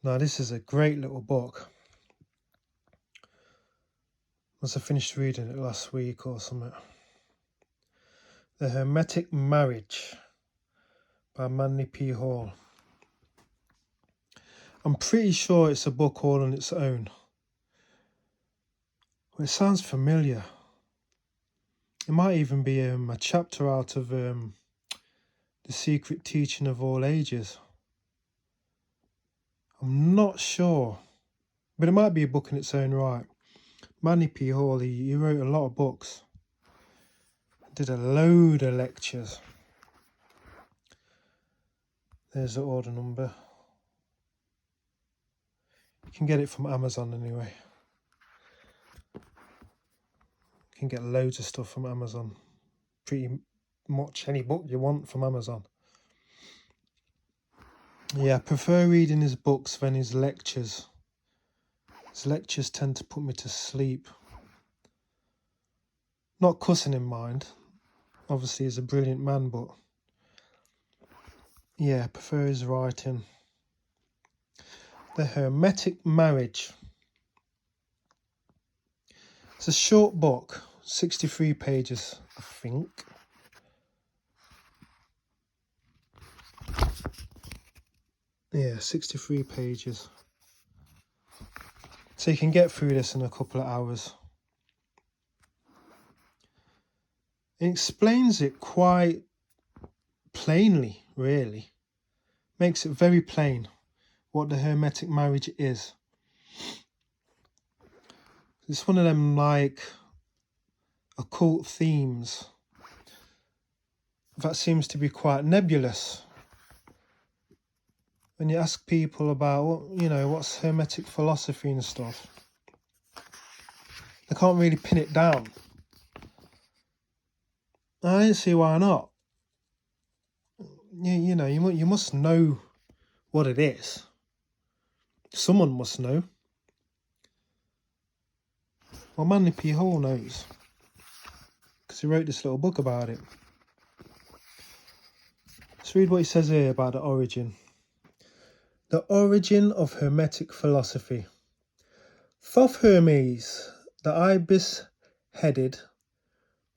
Now, this is a great little book. Once I finished reading it last week or something. The Hermetic Marriage by Manly P. Hall. I'm pretty sure it's a book all on its own. Well, it sounds familiar. It might even be a chapter out of The Secret Teaching of All Ages. I'm not sure, but it might be a book in its own right. Manly P. Hall, he wrote a lot of books. Did a load of lectures. There's the order number. You can get it from Amazon anyway. You can get loads of stuff from Amazon. Pretty much any book you want from Amazon. Yeah, I prefer reading his books than his lectures. His lectures tend to put me to sleep. Not cussing in mind. Obviously, he's a brilliant man, but yeah, I prefer his writing. The Hermetic Marriage. It's a short book, 63 pages, I think. Yeah, 63 pages. So you can get through this in a couple of hours. It explains it quite plainly, really. Makes it very plain what the Hermetic Marriage is. It's one of them like occult themes that seems to be quite nebulous. When you ask people about, what's Hermetic philosophy and stuff, they can't really pin it down. I don't see why not. You must know what it is. Someone must know. Well, Manly P. Hall knows, because he wrote this little book about it. Let's read what he says here about the origin. The origin of Hermetic philosophy. Thoth Hermes, the ibis-headed,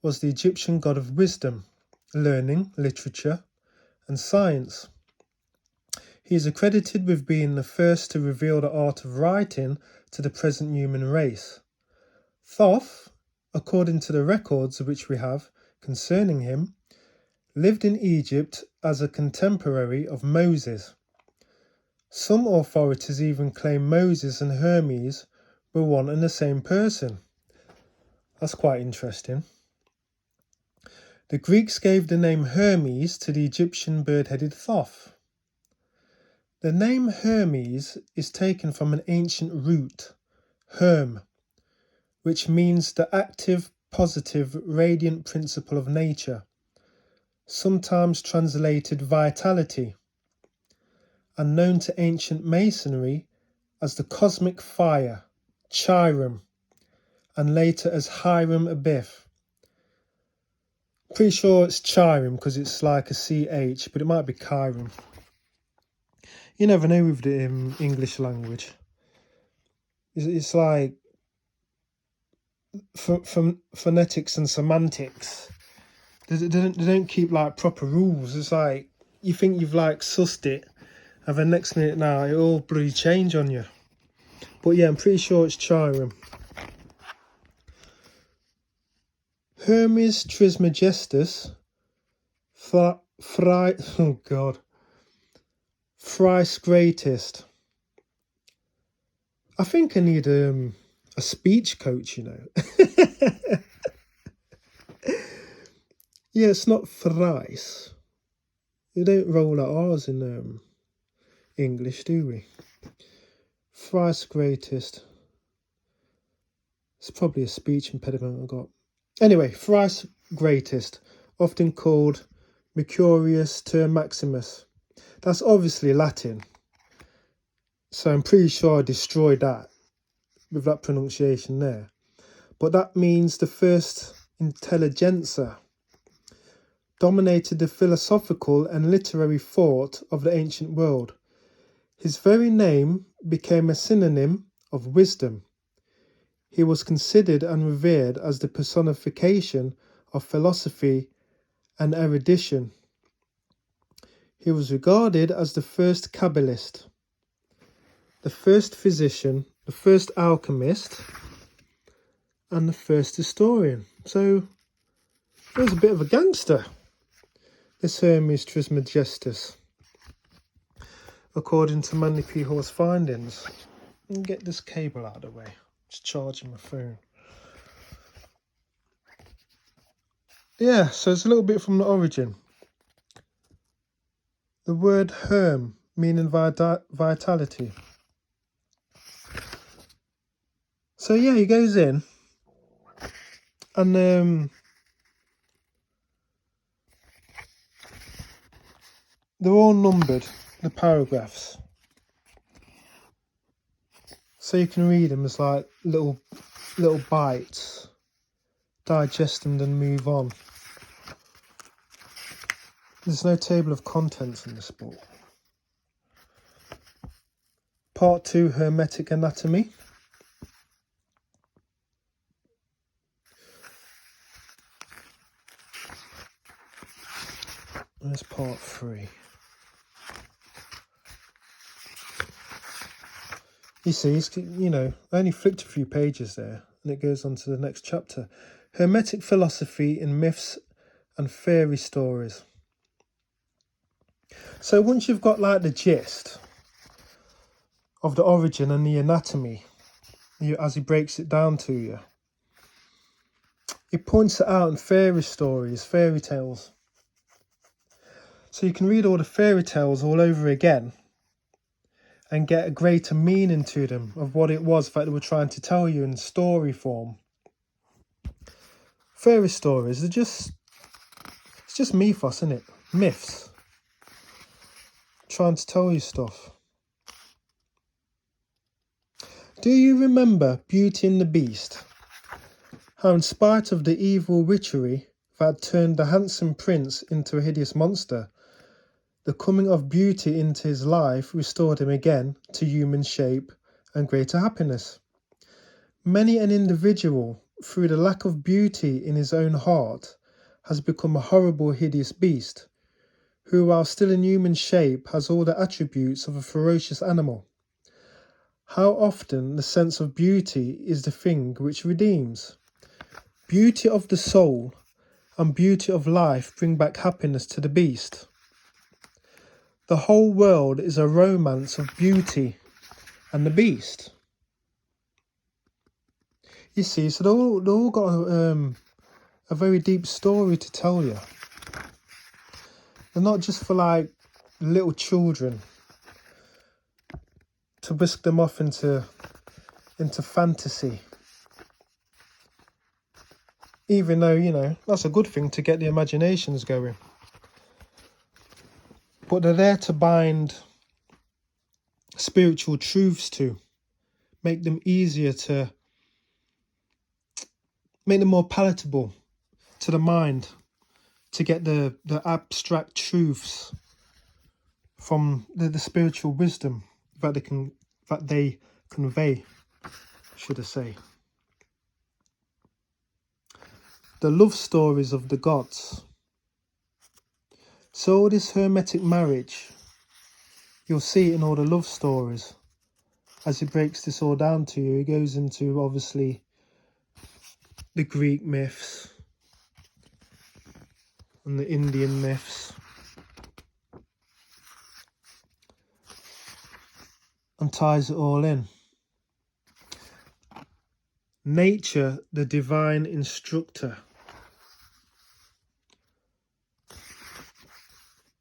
was the Egyptian god of wisdom, learning, literature, and science. He is accredited with being the first to reveal the art of writing to the present human race. Thoth, according to the records which we have concerning him, lived in Egypt as a contemporary of Moses. Some authorities even claim Moses and Hermes were one and the same person. That's quite interesting. The Greeks gave the name Hermes to the Egyptian bird-headed Thoth. The name Hermes is taken from an ancient root, Herm, which means the active, positive, radiant principle of nature, sometimes translated vitality, and known to ancient masonry as the cosmic fire, Chirum, and later as Hiram Abiff. Pretty sure it's Chirum because it's like a CH, but it might be Chirum. You never know with the English language. It's like from phonetics and semantics. They don't keep like proper rules. It's like you think you've like sussed it, and then next minute now it all bloody change on you. But yeah, I'm pretty sure it's Chirum. Hermes Trismegistus, thrice greatest. I think I need a speech coach, Yeah, it's not thrice. We don't roll our R's in English, do we? Thrice greatest. It's probably a speech impediment I've got. Anyway, thrice greatest, often called Mercurius ter Maximus. That's obviously Latin. So I'm pretty sure I destroyed that with that pronunciation there. But that means the first intelligencer. Dominated the philosophical and literary thought of the ancient world. His very name became a synonym of wisdom. He was considered and revered as the personification of philosophy and erudition. He was regarded as the first Kabbalist, the first physician, the first alchemist, and the first historian. So he was a bit of a gangster, this Hermes Trismegistus, according to Manly P. Horse findings. Let me get this cable out of the way. Just charging my phone. Yeah, so it's a little bit from the origin. The word herm, meaning vitality. So yeah, he goes in and they're all numbered, the paragraphs. So you can read them as like little bites, digest them, then move on. There's no table of contents in this book. Part 2, Hermetic Anatomy. There's part 3. You see, I only flicked a few pages there, and it goes on to the next chapter. Hermetic philosophy in myths and fairy stories. So once you've got like the gist of the origin and the anatomy, as he breaks it down to you, he points it out in fairy stories, fairy tales. So you can read all the fairy tales all over again and get a greater meaning to them of what it was that they were trying to tell you in story form. Fairy stories, it's just mythos, isn't it? Myths. Trying to tell you stuff. Do you remember Beauty and the Beast? How in spite of the evil witchery that turned the handsome prince into a hideous monster, the coming of beauty into his life restored him again to human shape and greater happiness. Many an individual, through the lack of beauty in his own heart, has become a horrible, hideous beast, who, while still in human shape, has all the attributes of a ferocious animal. How often the sense of beauty is the thing which redeems. Beauty of the soul and beauty of life bring back happiness to the beast. The whole world is a romance of beauty and the beast. You see, so they all got a very deep story to tell you. They're not just for like little children to whisk them off into fantasy. Even though, that's a good thing to get the imaginations going. But they're there to bind spiritual truths to, make them easier to, make them more palatable to the mind, to get the abstract truths from the spiritual wisdom that they convey, should I say. The love stories of the gods. So this Hermetic Marriage, you'll see it in all the love stories. As he breaks this all down to you, he goes into, obviously, the Greek myths and the Indian myths, and ties it all in. Nature, the divine instructor.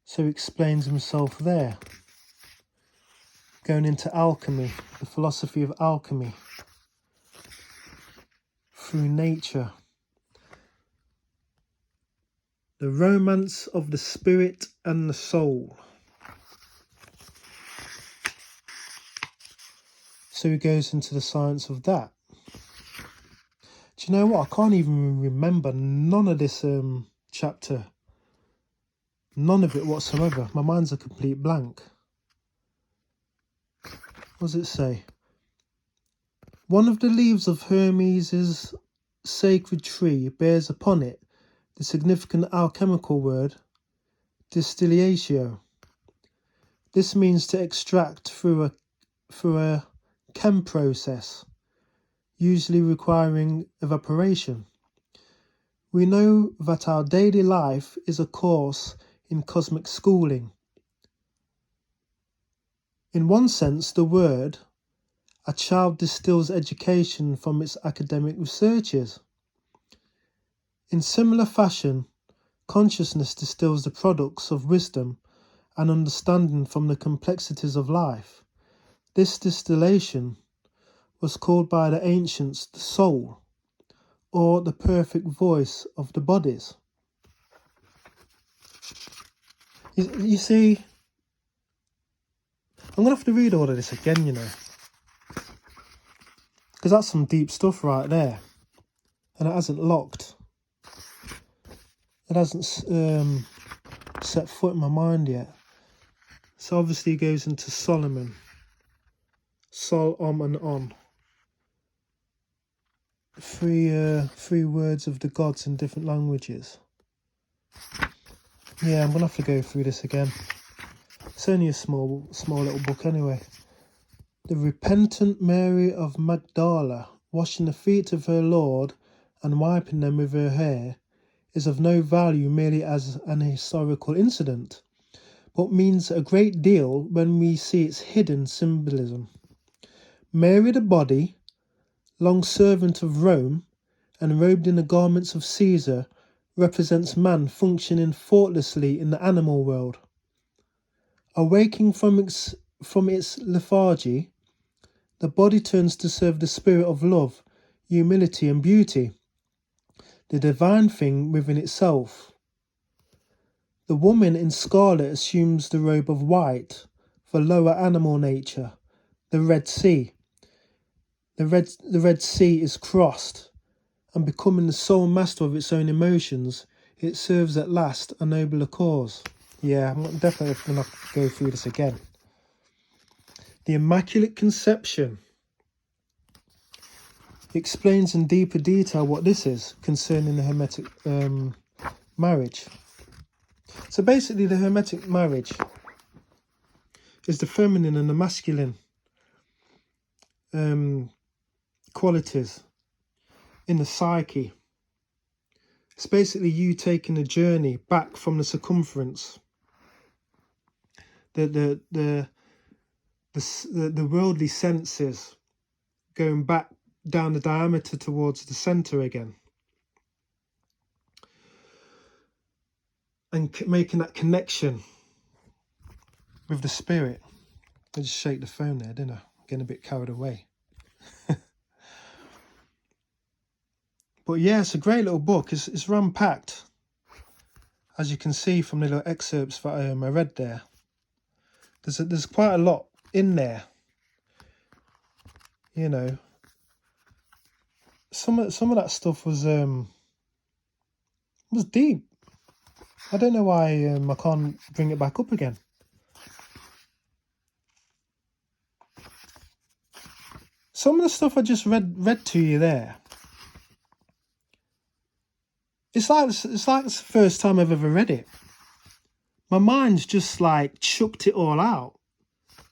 So he explains himself there. Going into alchemy, the philosophy of alchemy. Through nature. The romance of the spirit and the soul. So he goes into the science of that. Do you know what? I can't even remember none of this chapter. None of it whatsoever. My mind's a complete blank. What does it say? One of the leaves of Hermes' sacred tree bears upon it the significant alchemical word distillatio. This means to extract through a chem process, usually requiring evaporation. We know that our daily life is a course in cosmic schooling. In one sense, the word, a child distills education from its academic researches. In similar fashion, consciousness distills the products of wisdom and understanding from the complexities of life. This distillation was called by the ancients the soul, or the perfect voice of the bodies. You see, I'm going to have to read all of this again, you know, because that's some deep stuff right there, and it hasn't locked. It hasn't set foot in my mind yet. So obviously it goes into Solomon. Sol, and on. Three words of the gods in different languages. Yeah, I'm gonna have to go through this again. It's only a small little book anyway. The repentant Mary of Magdala, washing the feet of her Lord and wiping them with her hair, is of no value merely as an historical incident, but means a great deal when we see its hidden symbolism. Mary the body, long servant of Rome, and robed in the garments of Caesar, represents man functioning faultlessly in the animal world. Awaking from its lethargy, the body turns to serve the spirit of love, humility and beauty, the divine thing within itself. The woman in scarlet assumes the robe of white, for lower animal nature, the Red Sea. The Red Sea is crossed, and becoming the sole master of its own emotions, it serves at last a nobler cause. Yeah, I'm definitely going to go through this again. The Immaculate Conception explains in deeper detail what this is concerning the Hermetic marriage. So basically the Hermetic marriage is the feminine and the masculine qualities in the psyche. It's basically you taking a journey back from the circumference, the worldly senses, going back down the diameter towards the center again, and making that connection with the spirit. I just shake the phone there, didn't I? Getting a bit carried away. But yeah, it's a great little book. It's ram-packed, as you can see from the little excerpts that I read there. There's quite a lot in there. You know, some of that stuff was deep. I don't know why I can't bring it back up again. Some of the stuff I just read to you there. It's like it's the first time I've ever read it. My mind's just like chucked it all out.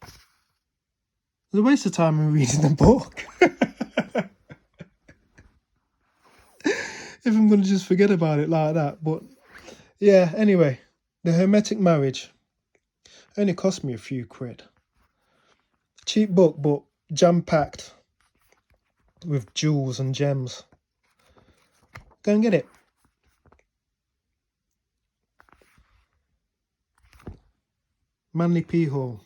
It's a waste of time in reading the book. If I'm going to just forget about it like that. But yeah, anyway, the Hermetic Marriage only cost me a few quid. Cheap book, but jam-packed with jewels and gems. Go and get it. Manly P Hall.